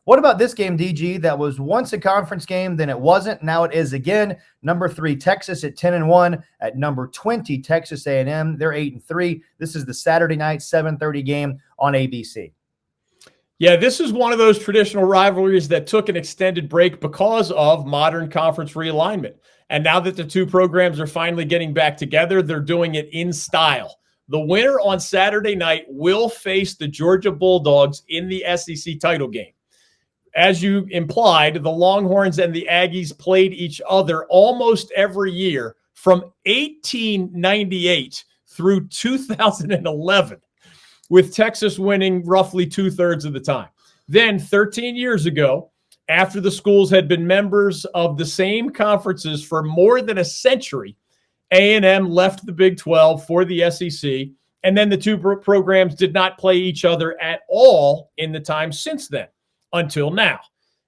What about this game, DG, that was once a conference game, then it wasn't, now it is again? Number 3, Texas at 10-1. At number 20, Texas A&M. They're 8-3. This is the Saturday night 7:30 game on ABC. Yeah, this is one of those traditional rivalries that took an extended break because of modern conference realignment. And now that the two programs are finally getting back together, they're doing it in style. The winner on Saturday night will face the Georgia Bulldogs in the SEC title game. As you implied, the Longhorns and the Aggies played each other almost every year from 1898 through 2011, with Texas winning roughly 2/3 of the time. Then 13 years ago, after the schools had been members of the same conferences for more than a century, A&M left the Big 12 for the SEC, and then the two programs did not play each other at all in the time since then, until now.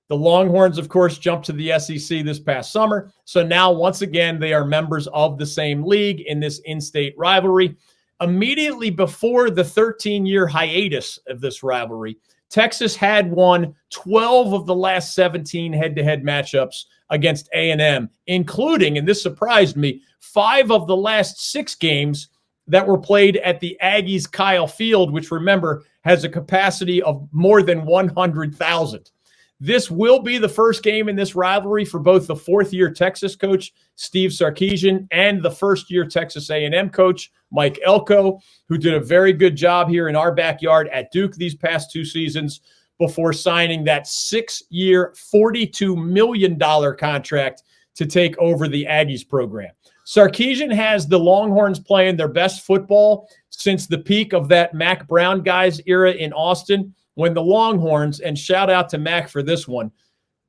The Longhorns, of course, jumped to the SEC this past summer, so now once again they are members of the same league in this in-state rivalry. Immediately before the 13-year hiatus of this rivalry, Texas had won 12 of the last 17 head-to-head matchups against A&M, including, and this surprised me, 5 of the last 6 games that were played at the Aggies Kyle Field, which, remember, has a capacity of more than 100,000. This will be the first game in this rivalry for both the fourth-year Texas coach, Steve Sarkisian, and the first-year Texas A&M coach, Mike Elko, who did a very good job here in our backyard at Duke these past 2 seasons before signing that 6-year, $42 million contract to take over the Aggies program. Sarkisian has the Longhorns playing their best football since the peak of that Mac Brown guys era in Austin, when the Longhorns, and shout out to Mac for this one,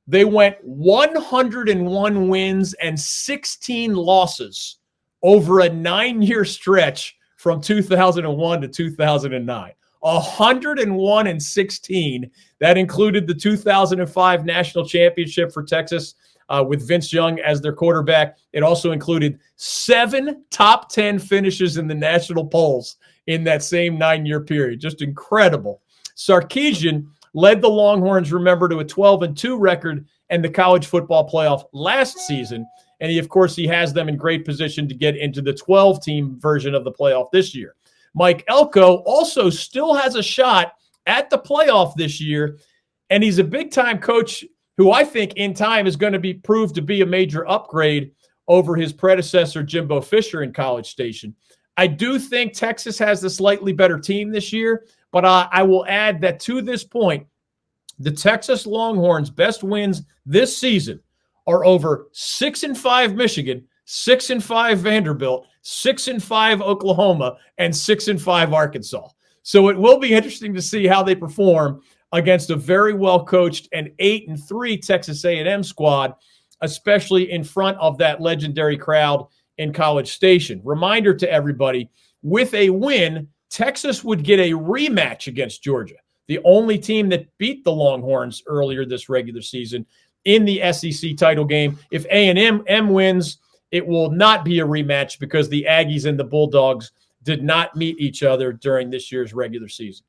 they went 101 wins and 16 losses over a 9-year stretch from 2001 to 2009. 101 and 16. That included the 2005 national championship for Texas with Vince Young as their quarterback. It also included 7 top 10 finishes in the national polls in that same 9-year period. Just incredible. Sarkisian led the Longhorns, remember, to a 12-2 record and the college football playoff last season. And he has them in great position to get into the 12-team version of the playoff this year. Mike Elko also still has a shot at the playoff this year, and he's a big-time coach who I think in time is going to be proved to be a major upgrade over his predecessor, Jimbo Fisher, in College Station. I do think Texas has the slightly better team this year, but I will add that to this point, the Texas Longhorns' best wins this season are over 6-5 Michigan, 6-5 Vanderbilt, 6-5 Oklahoma, and 6-5 Arkansas. So it will be interesting to see how they perform against a very well-coached and 8-3 Texas A&M squad, especially in front of that legendary crowd in College Station. Reminder to everybody, with a win, Texas would get a rematch against Georgia, the only team that beat the Longhorns earlier this regular season in the SEC title game. If A&M wins, it will not be a rematch because the Aggies and the Bulldogs did not meet each other during this year's regular season.